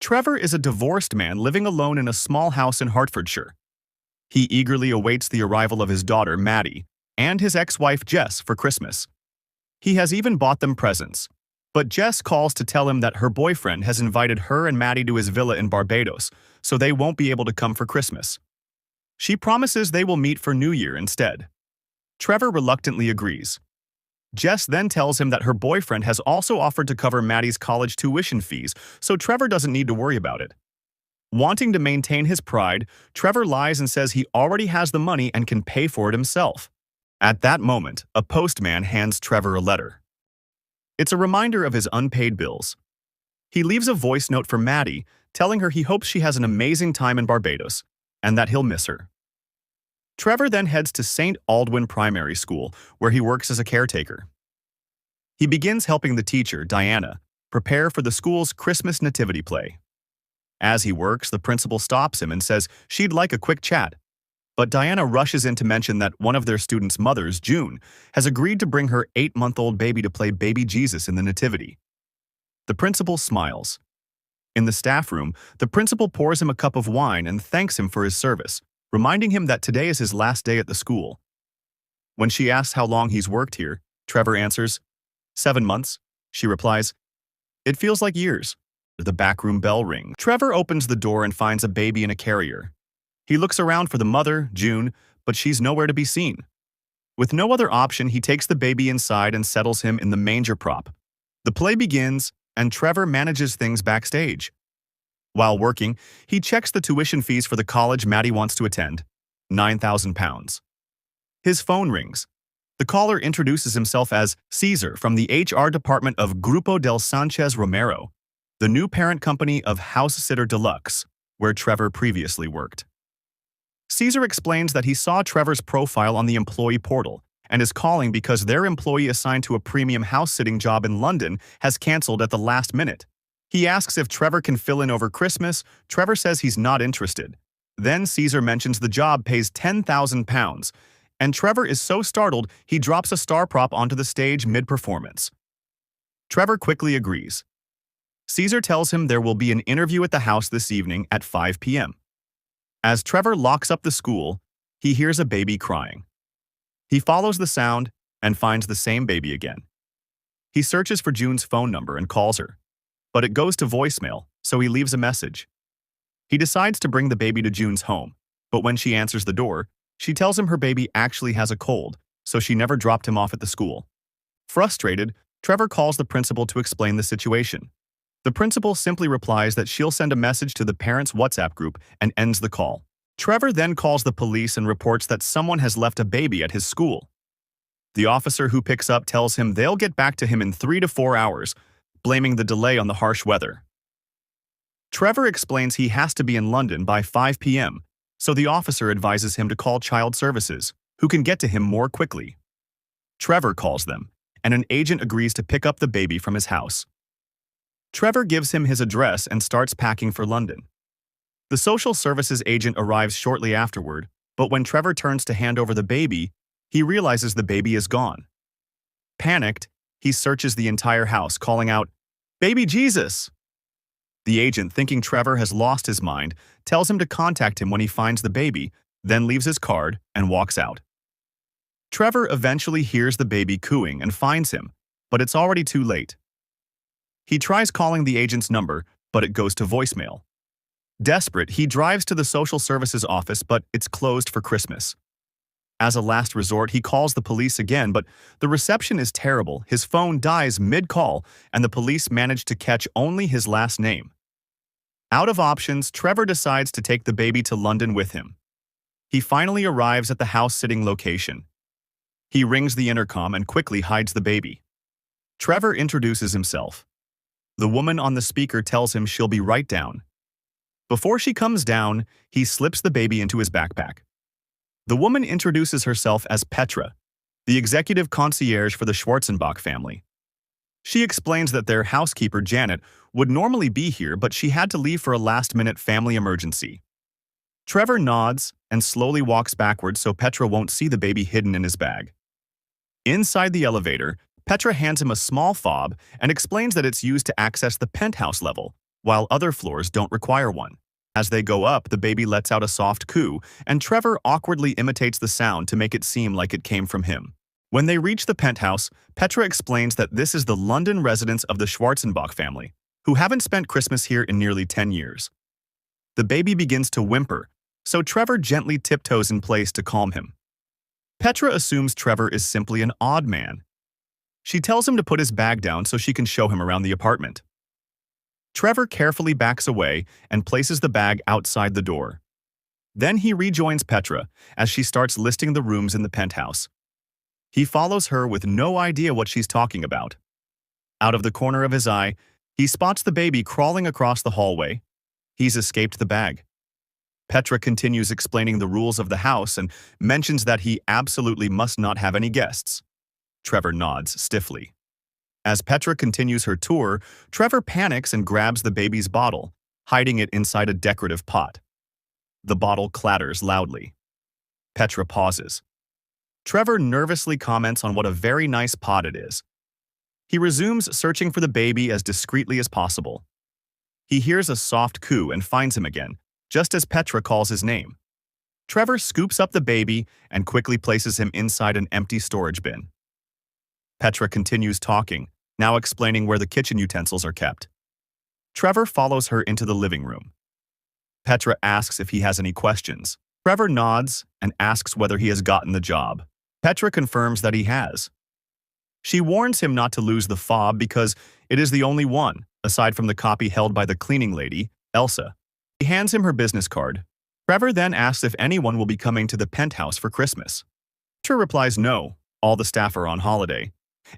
Trevor is a divorced man living alone in a small house in Hertfordshire. He eagerly awaits the arrival of his daughter, Maddie, and his ex-wife, Jess, for Christmas. He has even bought them presents. But Jess calls to tell him that her boyfriend has invited her and Maddie to his villa in Barbados, so they won't be able to come for Christmas. She promises they will meet for New Year instead. Trevor reluctantly agrees. Jess then tells him that her boyfriend has also offered to cover Maddie's college tuition fees, so Trevor doesn't need to worry about it. Wanting to maintain his pride, Trevor lies and says he already has the money and can pay for it himself. At that moment, a postman hands Trevor a letter. It's a reminder of his unpaid bills. He leaves a voice note for Maddie, telling her he hopes she has an amazing time in Barbados, and that he'll miss her. Trevor then heads to St. Aldwyn Primary School, where he works as a caretaker. He begins helping the teacher, Diana, prepare for the school's Christmas nativity play. As he works, the principal stops him and says she'd like a quick chat. But Diana rushes in to mention that one of their students' mothers, June, has agreed to bring her 8-month-old baby to play baby Jesus in the nativity. The principal smiles. In the staff room, the principal pours him a cup of wine and thanks him for his service, reminding him that today is his last day at the school. When she asks how long he's worked here, Trevor answers, 7 months, she replies. It feels like years. The backroom bell rings. Trevor opens the door and finds a baby in a carrier. He looks around for the mother, June, but she's nowhere to be seen. With no other option, he takes the baby inside and settles him in the manger prop. The play begins, and Trevor manages things backstage. While working, he checks the tuition fees for the college Maddie wants to attend, £9,000. His phone rings. The caller introduces himself as Caesar from the HR department of Grupo del Sanchez Romero, the new parent company of House Sitter Deluxe, where Trevor previously worked. Caesar explains that he saw Trevor's profile on the employee portal and is calling because their employee assigned to a premium house-sitting job in London has cancelled at the last minute. He asks if Trevor can fill in over Christmas. Trevor says he's not interested. Then Caesar mentions the job pays £10,000, and Trevor is so startled he drops a star prop onto the stage mid-performance. Trevor quickly agrees. Caesar tells him there will be an interview at the house this evening at 5 p.m. As Trevor locks up the school, he hears a baby crying. He follows the sound and finds the same baby again. He searches for June's phone number and calls her, but it goes to voicemail, so he leaves a message. He decides to bring the baby to June's home, but when she answers the door, she tells him her baby actually has a cold, so she never dropped him off at the school. Frustrated, Trevor calls the principal to explain the situation. The principal simply replies that she'll send a message to the parents' WhatsApp group and ends the call. Trevor then calls the police and reports that someone has left a baby at his school. The officer who picks up tells him they'll get back to him in 3 to 4 hours, blaming the delay on the harsh weather. Trevor explains he has to be in London by 5 p.m., so the officer advises him to call Child Services, who can get to him more quickly. Trevor calls them, and an agent agrees to pick up the baby from his house. Trevor gives him his address and starts packing for London. The social services agent arrives shortly afterward, but when Trevor turns to hand over the baby, he realizes the baby is gone. Panicked, he searches the entire house, calling out, "Baby Jesus!" The agent, thinking Trevor has lost his mind, tells him to contact him when he finds the baby, then leaves his card and walks out. Trevor eventually hears the baby cooing and finds him, but it's already too late. He tries calling the agent's number, but it goes to voicemail. Desperate, he drives to the social services office, but it's closed for Christmas. As a last resort, he calls the police again, but the reception is terrible. His phone dies mid-call, and the police manage to catch only his last name. Out of options, Trevor decides to take the baby to London with him. He finally arrives at the house-sitting location. He rings the intercom and quickly hides the baby. Trevor introduces himself. The woman on the speaker tells him she'll be right down. Before she comes down, he slips the baby into his backpack. The woman introduces herself as Petra, the executive concierge for the Schwarzenbach family. She explains that their housekeeper, Janet, would normally be here, but she had to leave for a last-minute family emergency. Trevor nods and slowly walks backwards so Petra won't see the baby hidden in his bag. Inside the elevator, Petra hands him a small fob and explains that it's used to access the penthouse level, while other floors don't require one. As they go up, the baby lets out a soft coo, and Trevor awkwardly imitates the sound to make it seem like it came from him. When they reach the penthouse, Petra explains that this is the London residence of the Schwarzenbach family, who haven't spent Christmas here in nearly 10 years. The baby begins to whimper, so Trevor gently tiptoes in place to calm him. Petra assumes Trevor is simply an odd man. She tells him to put his bag down so she can show him around the apartment. Trevor carefully backs away and places the bag outside the door. Then he rejoins Petra as she starts listing the rooms in the penthouse. He follows her with no idea what she's talking about. Out of the corner of his eye, he spots the baby crawling across the hallway. He's escaped the bag. Petra continues explaining the rules of the house and mentions that he absolutely must not have any guests. Trevor nods stiffly. As Petra continues her tour, Trevor panics and grabs the baby's bottle, hiding it inside a decorative pot. The bottle clatters loudly. Petra pauses. Trevor nervously comments on what a very nice pot it is. He resumes searching for the baby as discreetly as possible. He hears a soft coo and finds him again, just as Petra calls his name. Trevor scoops up the baby and quickly places him inside an empty storage bin. Petra continues talking, now explaining where the kitchen utensils are kept. Trevor follows her into the living room. Petra asks if he has any questions. Trevor nods and asks whether he has gotten the job. Petra confirms that he has. She warns him not to lose the fob because it is the only one, aside from the copy held by the cleaning lady, Elsa. He hands him her business card. Trevor then asks if anyone will be coming to the penthouse for Christmas. Petra replies no, all the staff are on holiday,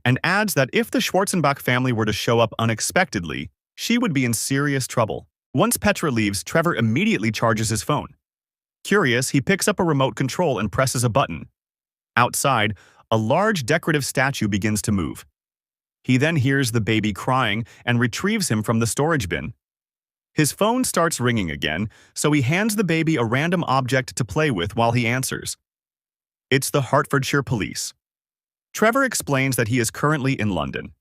and adds that if the Schwarzenbach family were to show up unexpectedly, she would be in serious trouble. Once Petra leaves, Trevor immediately charges his phone. Curious, he picks up a remote control and presses a button. Outside, a large decorative statue begins to move. He then hears the baby crying and retrieves him from the storage bin. His phone starts ringing again, so he hands the baby a random object to play with while he answers. It's the Hertfordshire police. Trevor explains that he is currently in London.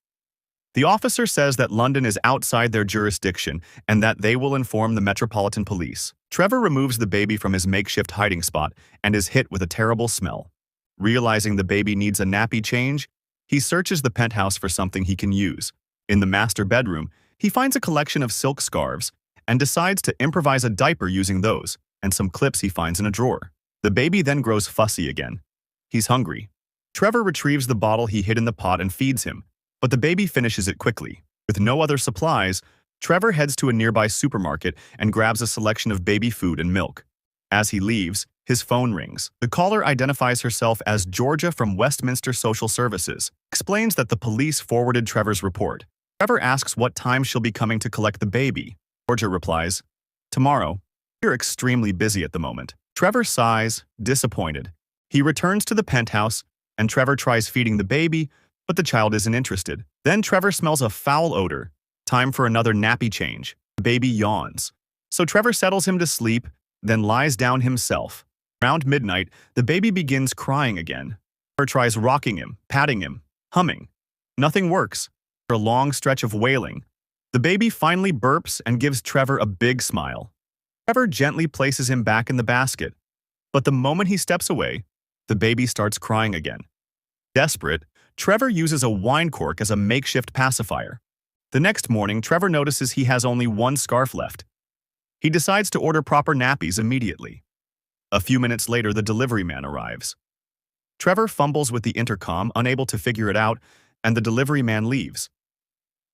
The officer says that London is outside their jurisdiction and that they will inform the Metropolitan Police. Trevor removes the baby from his makeshift hiding spot and is hit with a terrible smell. Realizing the baby needs a nappy change, he searches the penthouse for something he can use. In the master bedroom, he finds a collection of silk scarves and decides to improvise a diaper using those and some clips he finds in a drawer. The baby then grows fussy again. He's hungry. Trevor retrieves the bottle he hid in the pot and feeds him, but the baby finishes it quickly. With no other supplies, Trevor heads to a nearby supermarket and grabs a selection of baby food and milk. As he leaves, his phone rings. The caller identifies herself as Georgia from Westminster Social Services, explains that the police forwarded Trevor's report. Trevor asks what time she'll be coming to collect the baby. Georgia replies, "Tomorrow. We're extremely busy at the moment." Trevor sighs, disappointed. He returns to the penthouse, and Trevor tries feeding the baby, but the child isn't interested. Then Trevor smells a foul odor. Time for another nappy change. The baby yawns. So Trevor settles him to sleep, then lies down himself. Around midnight, the baby begins crying again. Trevor tries rocking him, patting him, humming. Nothing works. After a long stretch of wailing, the baby finally burps and gives Trevor a big smile. Trevor gently places him back in the basket, but the moment he steps away, the baby starts crying again. Desperate, Trevor uses a wine cork as a makeshift pacifier. The next morning, Trevor notices he has only one scarf left. He decides to order proper nappies immediately. A few minutes later, the delivery man arrives. Trevor fumbles with the intercom, unable to figure it out, and the delivery man leaves.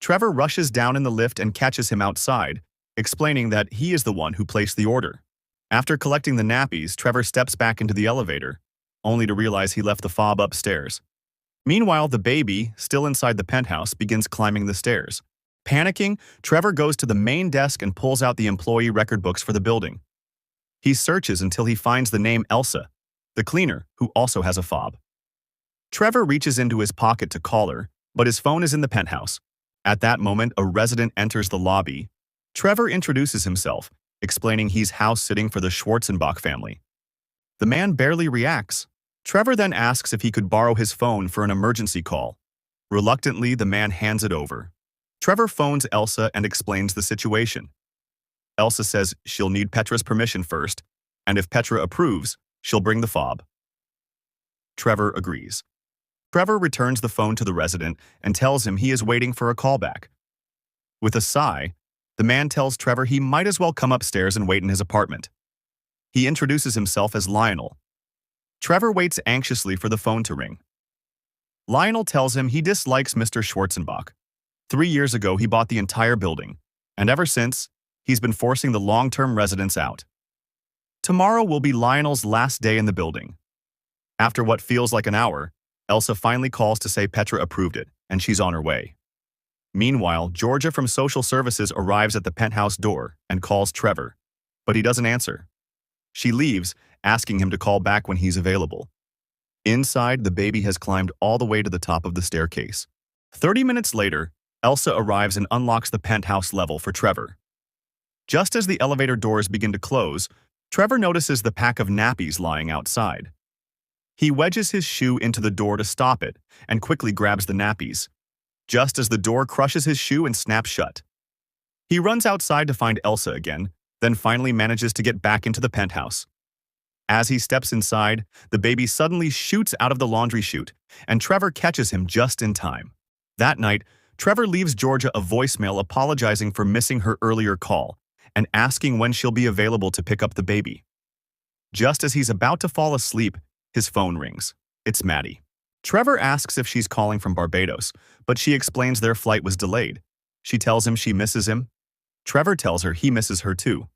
Trevor rushes down in the lift and catches him outside, explaining that he is the one who placed the order. After collecting the nappies, Trevor steps back into the elevator, only to realize he left the fob upstairs. Meanwhile, the baby, still inside the penthouse, begins climbing the stairs. Panicking, Trevor goes to the main desk and pulls out the employee record books for the building. He searches until he finds the name Elsa, the cleaner, who also has a fob. Trevor reaches into his pocket to call her, but his phone is in the penthouse. At that moment, a resident enters the lobby. Trevor introduces himself, explaining he's house-sitting for the Schwarzenbach family. The man barely reacts. Trevor then asks if he could borrow his phone for an emergency call. Reluctantly, the man hands it over. Trevor phones Elsa and explains the situation. Elsa says she'll need Petra's permission first, and if Petra approves, she'll bring the fob. Trevor agrees. Trevor returns the phone to the resident and tells him he is waiting for a callback. With a sigh, the man tells Trevor he might as well come upstairs and wait in his apartment. He introduces himself as Lionel. Trevor waits anxiously for the phone to ring. Lionel tells him he dislikes Mr. Schwarzenbach. 3 years ago, he bought the entire building, and ever since, he's been forcing the long-term residents out. Tomorrow will be Lionel's last day in the building. After what feels like an hour, Elsa finally calls to say Petra approved it, and she's on her way. Meanwhile, Georgia from Social Services arrives at the penthouse door and calls Trevor, but he doesn't answer. She leaves, asking him to call back when he's available. Inside, the baby has climbed all the way to the top of the staircase. 30 minutes later, Elsa arrives and unlocks the penthouse level for Trevor. Just as the elevator doors begin to close, Trevor notices the pack of nappies lying outside. He wedges his shoe into the door to stop it and quickly grabs the nappies, just as the door crushes his shoe and snaps shut. He runs outside to find Elsa again, then finally manages to get back into the penthouse. As he steps inside, the baby suddenly shoots out of the laundry chute, and Trevor catches him just in time. That night, Trevor leaves Georgia a voicemail apologizing for missing her earlier call and asking when she'll be available to pick up the baby. Just as he's about to fall asleep, his phone rings. It's Maddie. Trevor asks if she's calling from Barbados, but she explains their flight was delayed. She tells him she misses him. Trevor tells her he misses her too.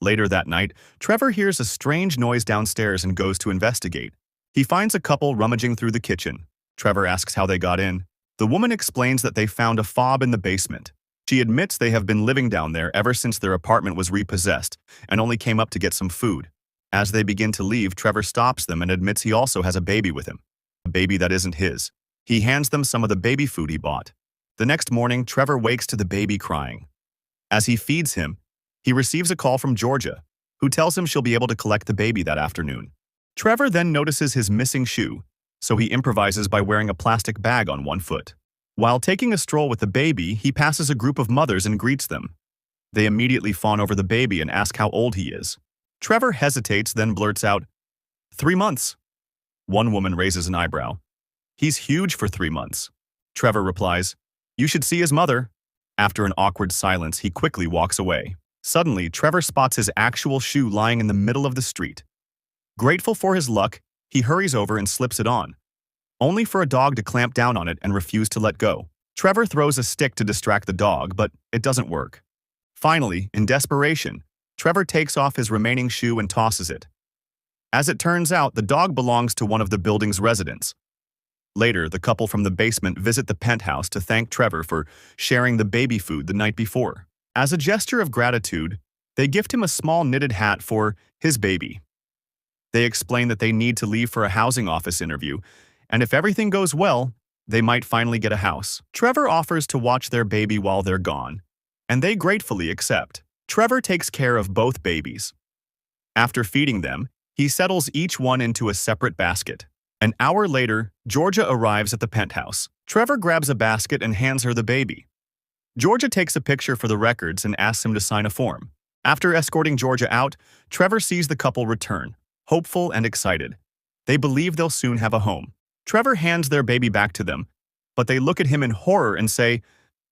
Later that night, Trevor hears a strange noise downstairs and goes to investigate. He finds a couple rummaging through the kitchen. Trevor asks how they got in. The woman explains that they found a fob in the basement. She admits they have been living down there ever since their apartment was repossessed and only came up to get some food. As they begin to leave, Trevor stops them and admits he also has a baby with him. A baby that isn't his. He hands them some of the baby food he bought. The next morning, Trevor wakes to the baby crying. As he feeds him, he receives a call from Georgia, who tells him she'll be able to collect the baby that afternoon. Trevor then notices his missing shoe, so he improvises by wearing a plastic bag on one foot. While taking a stroll with the baby, he passes a group of mothers and greets them. They immediately fawn over the baby and ask how old he is. Trevor hesitates, then blurts out, 3 months. One woman raises an eyebrow. He's huge for 3 months. Trevor replies, you should see his mother. After an awkward silence, he quickly walks away. Suddenly, Trevor spots his actual shoe lying in the middle of the street. Grateful for his luck, he hurries over and slips it on, only for a dog to clamp down on it and refuse to let go. Trevor throws a stick to distract the dog, but it doesn't work. Finally, in desperation, Trevor takes off his remaining shoe and tosses it. As it turns out, the dog belongs to one of the building's residents. Later, the couple from the basement visit the penthouse to thank Trevor for sharing the baby food the night before. As a gesture of gratitude, they gift him a small knitted hat for his baby. They explain that they need to leave for a housing office interview, and if everything goes well, they might finally get a house. Trevor offers to watch their baby while they're gone, and they gratefully accept. Trevor takes care of both babies. After feeding them, he settles each one into a separate basket. An hour later, Georgia arrives at the penthouse. Trevor grabs a basket and hands her the baby. Georgia takes a picture for the records and asks him to sign a form. After escorting Georgia out, Trevor sees the couple return, hopeful and excited. They believe they'll soon have a home. Trevor hands their baby back to them, but they look at him in horror and say,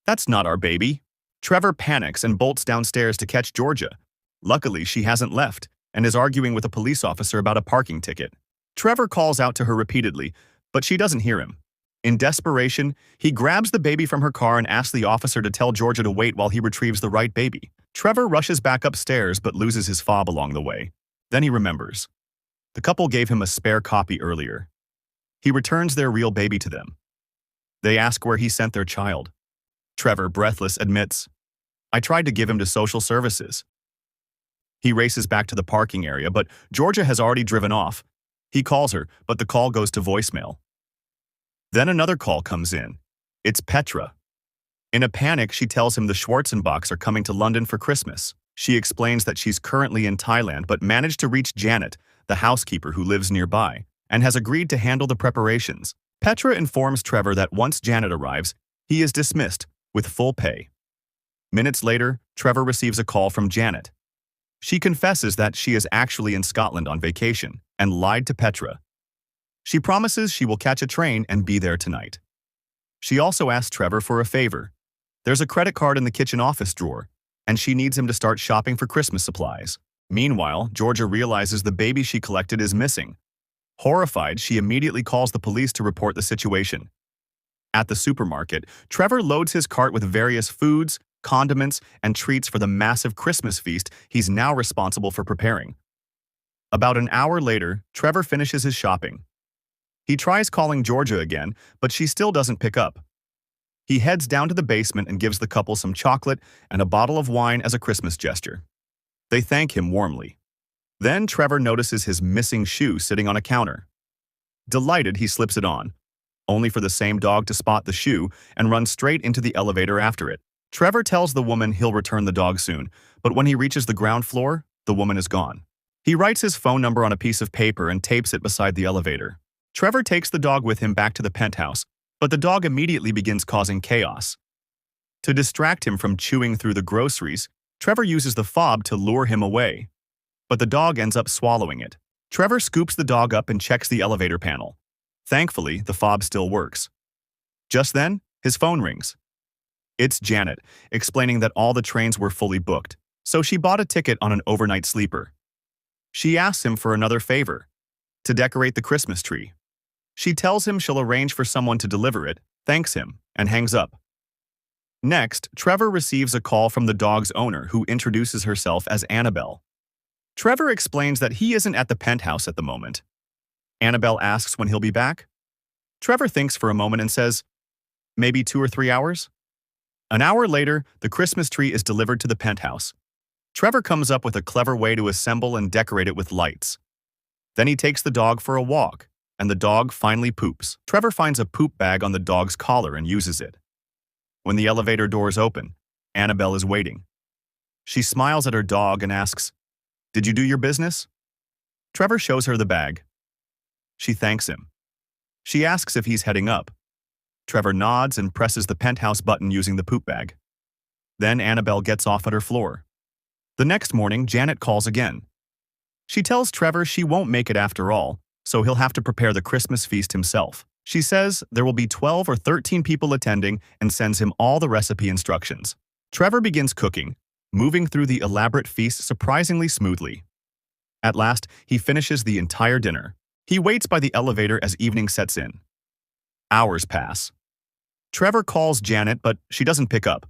"That's not our baby." Trevor panics and bolts downstairs to catch Georgia. Luckily, she hasn't left and is arguing with a police officer about a parking ticket. Trevor calls out to her repeatedly, but she doesn't hear him. In desperation, he grabs the baby from her car and asks the officer to tell Georgia to wait while he retrieves the right baby. Trevor rushes back upstairs but loses his fob along the way. Then he remembers. The couple gave him a spare copy earlier. He returns their real baby to them. They ask where he sent their child. Trevor, breathless, admits, "I tried to give him to social services." He races back to the parking area, but Georgia has already driven off. He calls her, but the call goes to voicemail. Then another call comes in. It's Petra. In a panic, she tells him the Schwarzenbachs are coming to London for Christmas. She explains that she's currently in Thailand but managed to reach Janet, the housekeeper who lives nearby, and has agreed to handle the preparations. Petra informs Trevor that once Janet arrives, he is dismissed, with full pay. Minutes later, Trevor receives a call from Janet. She confesses that she is actually in Scotland on vacation and lied to Petra. She promises she will catch a train and be there tonight. She also asks Trevor for a favor. There's a credit card in the kitchen office drawer, and she needs him to start shopping for Christmas supplies. Meanwhile, Georgia realizes the baby she collected is missing. Horrified, she immediately calls the police to report the situation. At the supermarket, Trevor loads his cart with various foods, condiments, and treats for the massive Christmas feast he's now responsible for preparing. About an hour later, Trevor finishes his shopping. He tries calling Georgia again, but she still doesn't pick up. He heads down to the basement and gives the couple some chocolate and a bottle of wine as a Christmas gesture. They thank him warmly. Then Trevor notices his missing shoe sitting on a counter. Delighted, he slips it on, only for the same dog to spot the shoe and run straight into the elevator after it. Trevor tells the woman he'll return the dog soon, but when he reaches the ground floor, the woman is gone. He writes his phone number on a piece of paper and tapes it beside the elevator. Trevor takes the dog with him back to the penthouse, but the dog immediately begins causing chaos. To distract him from chewing through the groceries, Trevor uses the fob to lure him away, but the dog ends up swallowing it. Trevor scoops the dog up and checks the elevator panel. Thankfully, the fob still works. Just then, his phone rings. It's Janet, explaining that all the trains were fully booked, so she bought a ticket on an overnight sleeper. She asks him for another favor, to decorate the Christmas tree. She tells him she'll arrange for someone to deliver it, thanks him, and hangs up. Next, Trevor receives a call from the dog's owner, who introduces herself as Annabelle. Trevor explains that he isn't at the penthouse at the moment. Annabelle asks when he'll be back. Trevor thinks for a moment and says, maybe 2 or 3 hours? An hour later, the Christmas tree is delivered to the penthouse. Trevor comes up with a clever way to assemble and decorate it with lights. Then he takes the dog for a walk, and the dog finally poops. Trevor finds a poop bag on the dog's collar and uses it. When the elevator doors open, Annabelle is waiting. She smiles at her dog and asks, "Did you do your business?" Trevor shows her the bag. She thanks him. She asks if he's heading up. Trevor nods and presses the penthouse button using the poop bag. Then Annabelle gets off at her floor. The next morning, Janet calls again. She tells Trevor she won't make it after all, so he'll have to prepare the Christmas feast himself. She says there will be 12 or 13 people attending and sends him all the recipe instructions. Trevor begins cooking, moving through the elaborate feast surprisingly smoothly. At last, he finishes the entire dinner. He waits by the elevator as evening sets in. Hours pass. Trevor calls Janet, but she doesn't pick up.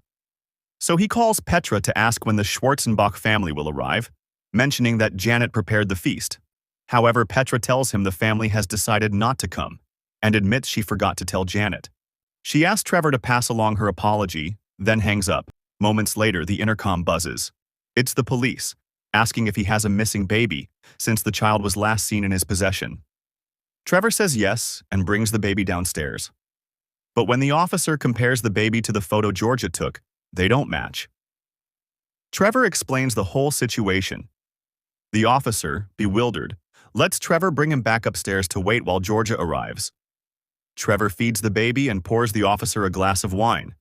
So he calls Petra to ask when the Schwarzenbach family will arrive, mentioning that Janet prepared the feast. However, Petra tells him the family has decided not to come, and admits she forgot to tell Janet. She asks Trevor to pass along her apology, then hangs up. Moments later, the intercom buzzes. It's the police, asking if he has a missing baby, since the child was last seen in his possession. Trevor says yes and brings the baby downstairs. But when the officer compares the baby to the photo Georgia took, they don't match. Trevor explains the whole situation. The officer, bewildered, lets Trevor bring him back upstairs to wait while Georgia arrives. Trevor feeds the baby and pours the officer a glass of wine.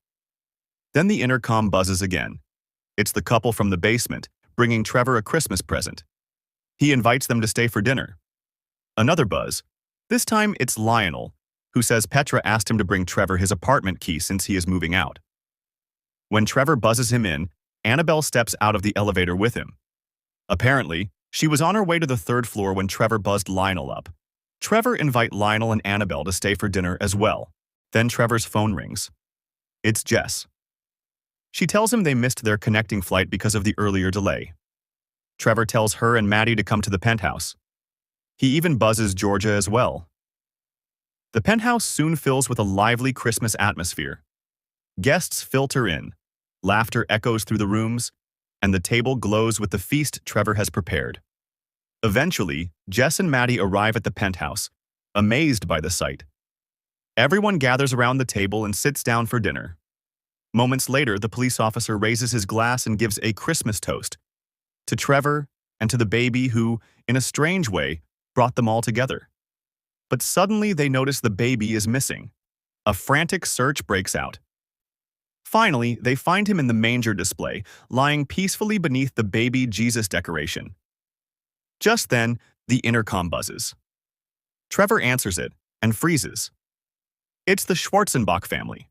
Then the intercom buzzes again. It's the couple from the basement, bringing Trevor a Christmas present. He invites them to stay for dinner. Another buzz. This time it's Lionel, who says Petra asked him to bring Trevor his apartment key since he is moving out. When Trevor buzzes him in, Annabelle steps out of the elevator with him. Apparently, she was on her way to the 3rd floor when Trevor buzzed Lionel up. Trevor invites Lionel and Annabelle to stay for dinner as well. Then Trevor's phone rings. It's Jess. She tells him they missed their connecting flight because of the earlier delay. Trevor tells her and Maddie to come to the penthouse. He even buzzes Georgia as well. The penthouse soon fills with a lively Christmas atmosphere. Guests filter in, laughter echoes through the rooms, and the table glows with the feast Trevor has prepared. Eventually, Jess and Maddie arrive at the penthouse, amazed by the sight. Everyone gathers around the table and sits down for dinner. Moments later, the police officer raises his glass and gives a Christmas toast to Trevor and to the baby who, in a strange way, brought them all together. But suddenly they notice the baby is missing. A frantic search breaks out. Finally, they find him in the manger display, lying peacefully beneath the baby Jesus decoration. Just then, the intercom buzzes. Trevor answers it and freezes. It's the Schwarzenbach family.